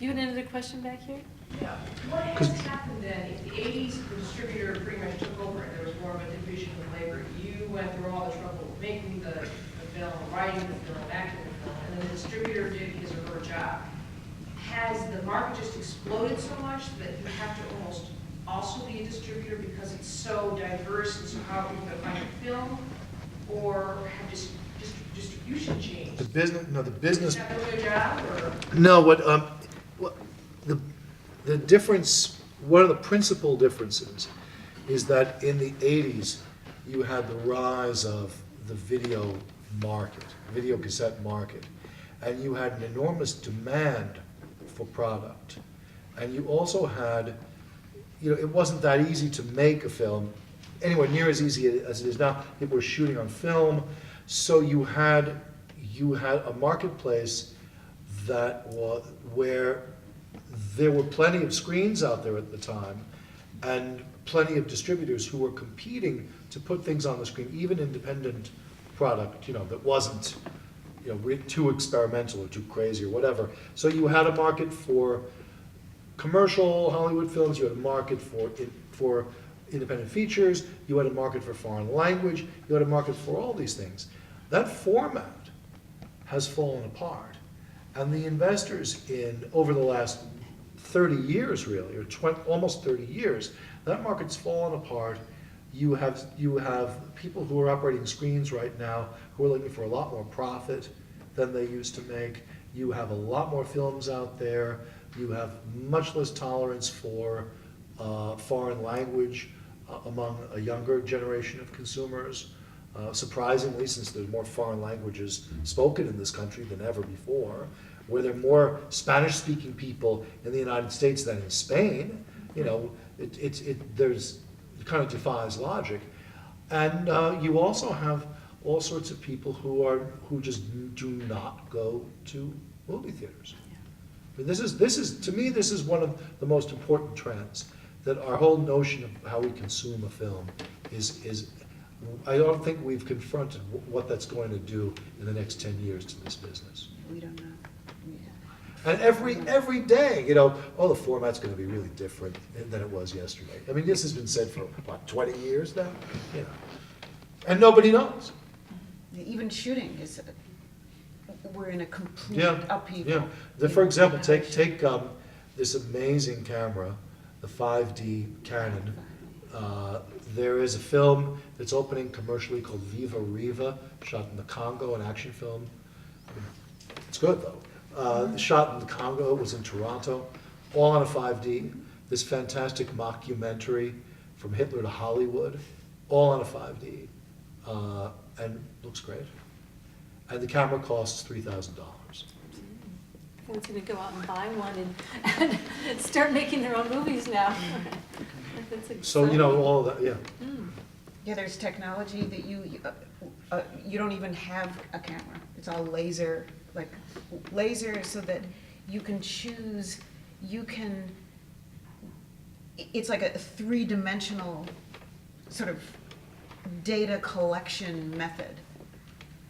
You had another question back here? Yeah. What has happened then, if the 80s, the distributor pretty much took over and there was more of a division of labor, you went through all the trouble of making the film, writing the film, acting the film, and then the distributor did his or her job. Has the market just exploded so much that you have to almost also be a distributor because it's so diverse and so how people can find a film, or have just distribution changed? The business, no, the business. Is that doing their job, or? No, what the difference, one of the principal differences is that in the 80s, you had the rise of the video market, video cassette market, and you had an enormous demand for product. And you also had, it wasn't that easy to make a film, anywhere near as easy as it is now. People were shooting on film, so you had a marketplace where there were plenty of screens out there at the time, and plenty of distributors who were competing to put things on the screen, even independent product, that wasn't, too experimental or too crazy or whatever. So you had a market for commercial Hollywood films, you had a market for independent features, you had a market for foreign language, you had a market for all these things. That format has fallen apart. And the investors over the last 30 years really, or almost 30 years, that market's fallen apart. You have people who are operating screens right now who are looking for a lot more profit than they used to make. You have a lot more films out there. You have much less tolerance for foreign language among a younger generation of consumers. Surprisingly, since there's more foreign languages spoken in this country than ever before, where there are more Spanish-speaking people in the United States than in Spain, it kind of defies logic. And you also have all sorts of people who just do not go to movie theaters. I mean, this is to me, this is one of the most important trends, that our whole notion of how we consume a film is I don't think we've confronted what that's going to do in the next 10 years to this business. We don't know. And every day, the format's going to be really different than it was yesterday. I mean, this has been said for, 20 years now? And nobody knows. Even shooting we're in a complete upheaval. Yeah. For example, take this amazing camera, the 5D Canon. There is a film that's opening commercially called Viva Riva, shot in the Congo, an action film. It's good though. Shot in the Congo, it was in Toronto, all on a 5D. This fantastic mockumentary from Hitler to Hollywood, all on a 5D, and looks great. And the camera costs $3,000. Everyone's going to go out and buy one and start making their own movies now. So all of that, yeah. Yeah, there's technology that you don't even have a camera. It's all laser, so that you can choose. It's like a three-dimensional sort of data collection method,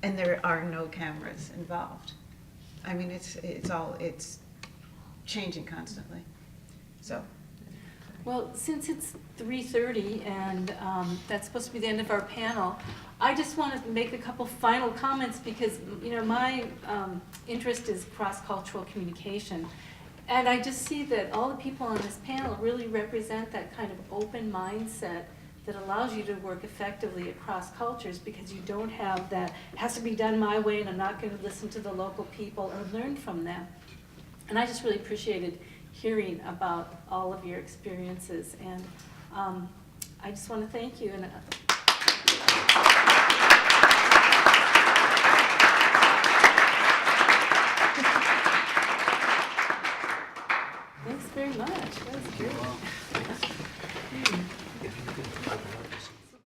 and there are no cameras involved. I mean, it's changing constantly. So. Well, since it's 3:30 and that's supposed to be the end of our panel, I just want to make a couple final comments because, my interest is cross-cultural communication. And I just see that all the people on this panel really represent that kind of open mindset that allows you to work effectively across cultures because you don't have that, it has to be done my way and I'm not going to listen to the local people or learn from them. And I just really appreciated hearing about all of your experiences, and I just want to thank you, and